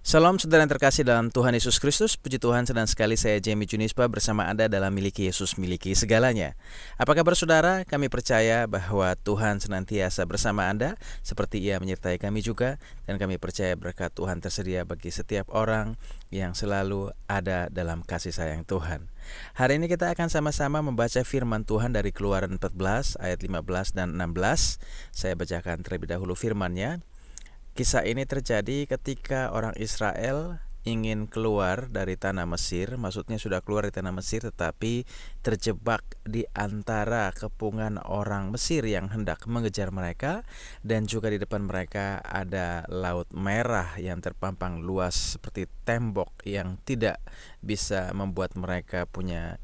Salam saudara yang terkasih dalam Tuhan Yesus Kristus. Puji Tuhan, senang sekali saya Jamie Junispa bersama Anda dalam Miliki Yesus, Miliki Segalanya. Apa kabar saudara? Kami percaya bahwa Tuhan senantiasa bersama Anda, seperti Ia menyertai kami juga. Dan kami percaya berkat Tuhan tersedia bagi setiap orang yang selalu ada dalam kasih sayang Tuhan. Hari ini kita akan sama-sama membaca firman Tuhan dari Keluaran 14 ayat 15 dan 16. Saya bacakan terlebih dahulu firman-Nya. Kisah ini terjadi ketika orang Israel ingin keluar dari tanah Mesir, maksudnya sudah keluar dari tanah Mesir tetapi terjebak di antara kepungan orang Mesir yang hendak mengejar mereka, dan juga di depan mereka ada Laut Merah yang terpampang luas seperti tembok yang tidak bisa membuat mereka punya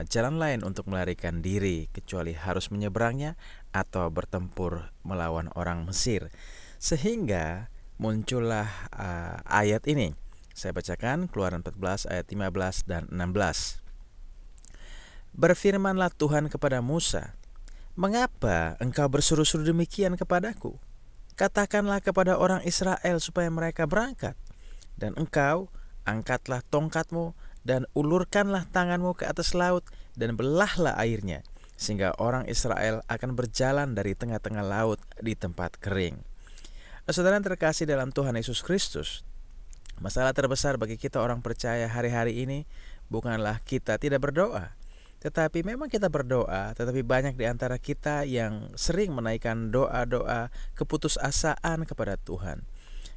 jalan lain untuk melarikan diri kecuali harus menyeberangnya atau bertempur melawan orang Mesir. Sehingga muncullah ayat ini. Saya bacakan Keluaran 14 ayat 15 dan 16. Berfirmanlah Tuhan kepada Musa, "Mengapa engkau berseru-seru demikian kepadaku? Katakanlah kepada orang Israel supaya mereka berangkat. Dan engkau angkatlah tongkatmu dan ulurkanlah tanganmu ke atas laut dan belahlah airnya, sehingga orang Israel akan berjalan dari tengah-tengah laut di tempat kering." Saudara yang terkasih dalam Tuhan Yesus Kristus, masalah terbesar bagi kita orang percaya hari-hari ini bukanlah kita tidak berdoa. Tetapi memang kita berdoa, tetapi banyak di antara kita yang sering menaikkan doa-doa keputusasaan kepada Tuhan.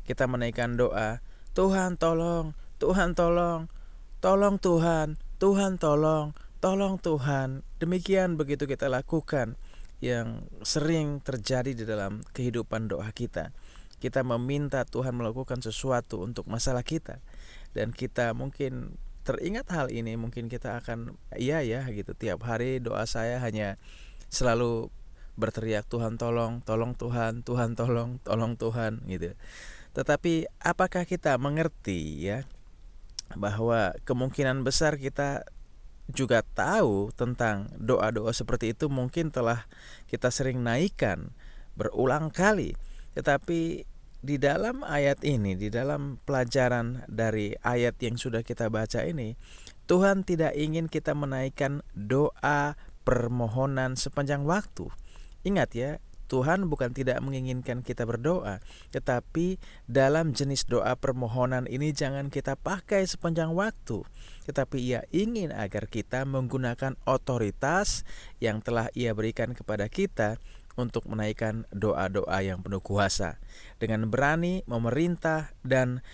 Kita menaikkan doa, "Tuhan tolong, Tuhan tolong, tolong Tuhan, Tuhan tolong, tolong Tuhan." Demikian begitu kita lakukan yang sering terjadi di dalam kehidupan doa kita. Kita meminta Tuhan melakukan sesuatu untuk masalah kita, dan kita mungkin teringat hal ini, mungkin kita akan iya ya gitu, tiap hari doa saya hanya selalu berteriak, "Tuhan tolong, tolong Tuhan, Tuhan tolong, tolong Tuhan," gitu. Tetapi apakah kita mengerti ya bahwa kemungkinan besar kita juga tahu tentang doa-doa seperti itu mungkin telah kita sering naikkan berulang kali. Tetapi di dalam ayat ini, di dalam pelajaran dari ayat yang sudah kita baca ini, Tuhan tidak ingin kita menaikkan doa permohonan sepanjang waktu. Ingat ya, Tuhan bukan tidak menginginkan kita berdoa, tetapi dalam jenis doa permohonan ini jangan kita pakai sepanjang waktu. Tetapi Ia ingin agar kita menggunakan otoritas yang telah Ia berikan kepada kita untuk menaikkan doa-doa yang penuh kuasa, dengan berani memerintah dan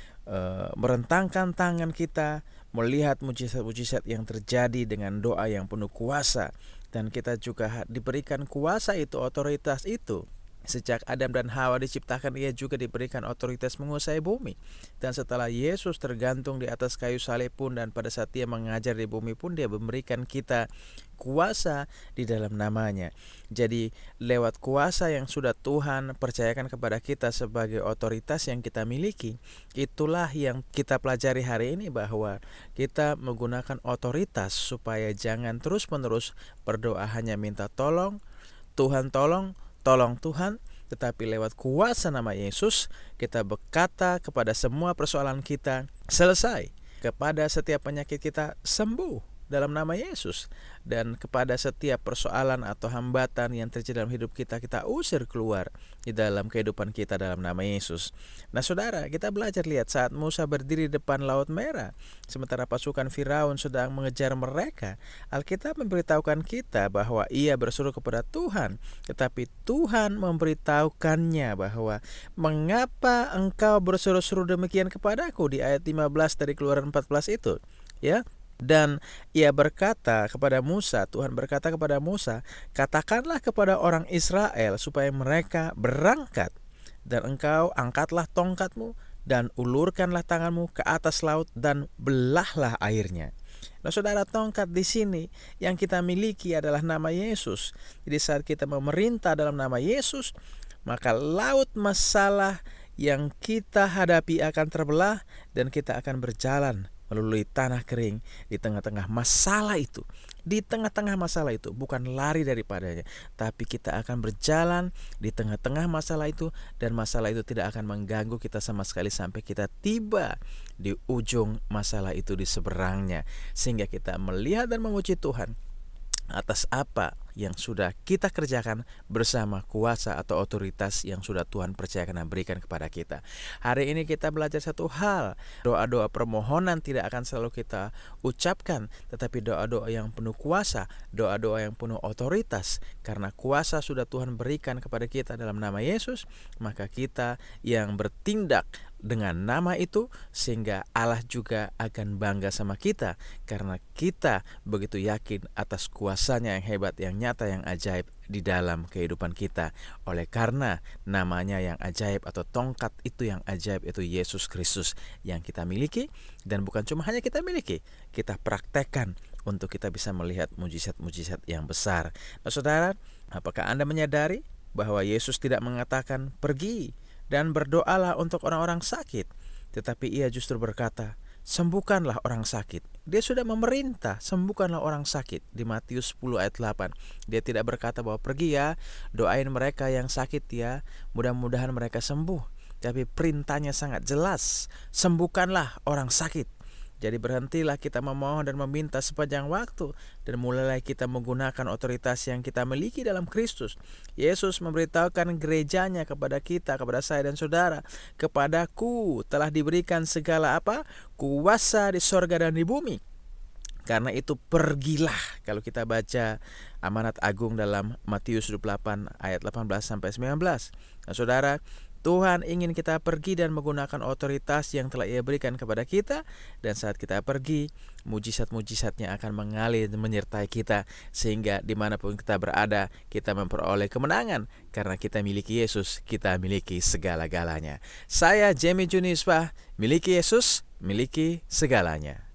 merentangkan tangan kita, melihat mujizat-mujizat yang terjadi dengan doa yang penuh kuasa. Dan kita juga diberikan kuasa itu, otoritas itu. Sejak Adam dan Hawa diciptakan, ia juga diberikan otoritas menguasai bumi. Dan setelah Yesus tergantung di atas kayu salib pun, dan pada saat Dia mengajar di bumi pun, Dia memberikan kita kuasa di dalam namanya. Jadi lewat kuasa yang sudah Tuhan percayakan kepada kita sebagai otoritas yang kita miliki, itulah yang kita pelajari hari ini, bahwa kita menggunakan otoritas supaya jangan terus-menerus berdoa hanya minta tolong, Tuhan tolong, tolong Tuhan, tetapi lewat kuasa nama Yesus kita berkata kepada semua persoalan kita selesai, kepada setiap penyakit kita sembuh dalam nama Yesus, dan kepada setiap persoalan atau hambatan yang terjadi dalam hidup kita, kita usir keluar di dalam kehidupan kita dalam nama Yesus. Nah saudara, kita belajar lihat saat Musa berdiri di depan Laut Merah, sementara pasukan Firaun sedang mengejar mereka, Alkitab memberitahukan kita bahwa ia berseru kepada Tuhan, tetapi Tuhan memberitahukannya bahwa, "Mengapa engkau berseru-seru demikian kepadaku?" Di ayat 15 dari Keluaran 14 itu ya. Dan ia berkata kepada Musa, Tuhan berkata kepada Musa, "Katakanlah kepada orang Israel supaya mereka berangkat, dan engkau angkatlah tongkatmu dan ulurkanlah tanganmu ke atas laut dan belahlah airnya." Nah saudara, tongkat di sini yang kita miliki adalah nama Yesus. Jadi saat kita memerintah dalam nama Yesus, maka laut masalah yang kita hadapi akan terbelah dan kita akan berjalan melalui tanah kering di tengah-tengah masalah itu. Di tengah-tengah masalah itu, bukan lari daripadanya, tapi kita akan berjalan di tengah-tengah masalah itu, dan masalah itu tidak akan mengganggu kita sama sekali sampai kita tiba di ujung masalah itu, di seberangnya, sehingga kita melihat dan memuji Tuhan atas apa yang sudah kita kerjakan bersama kuasa atau otoritas yang sudah Tuhan percayakan dan berikan kepada kita. Hari ini kita belajar satu hal, doa-doa permohonan tidak akan selalu kita ucapkan, tetapi doa-doa yang penuh kuasa, doa-doa yang penuh otoritas. Karena kuasa sudah Tuhan berikan kepada kita dalam nama Yesus, maka kita yang bertindak dengan nama itu, sehingga Allah juga akan bangga sama kita, karena kita begitu yakin atas kuasanya yang hebat, yang nyata, yang ajaib di dalam kehidupan kita. Oleh karena namanya yang ajaib atau tongkat itu yang ajaib, itu Yesus Kristus yang kita miliki, dan bukan cuma hanya kita miliki, kita praktekkan untuk kita bisa melihat mujizat-mujizat yang besar. Nah, saudara, apakah Anda menyadari bahwa Yesus tidak mengatakan pergi dan berdoalah untuk orang-orang sakit, tetapi ia justru berkata, sembuhkanlah orang sakit. Dia sudah memerintah, sembuhkanlah orang sakit di Matius 10 ayat 8. Dia tidak berkata bahwa pergi ya, doain mereka yang sakit ya, mudah-mudahan mereka sembuh. Tapi perintahnya sangat jelas, sembuhkanlah orang sakit. Jadi berhentilah kita memohon dan meminta sepanjang waktu, dan mulailah kita menggunakan otoritas yang kita miliki dalam Kristus. Yesus memberitahukan gerejanya kepada kita, kepada saya dan saudara, kepadaku telah diberikan segala apa? Kuasa di sorga dan di bumi. Karena itu pergilah. Kalau kita baca amanat agung dalam Matius 28 ayat 18 sampai 19. Nah, saudara, Tuhan ingin kita pergi dan menggunakan otoritas yang telah Ia berikan kepada kita, dan saat kita pergi, mujizat-mujizatnya akan mengalir menyertai kita, sehingga dimanapun kita berada, kita memperoleh kemenangan. Karena kita miliki Yesus, kita miliki segala-galanya. Saya Jamie Junispa, miliki Yesus, miliki segalanya.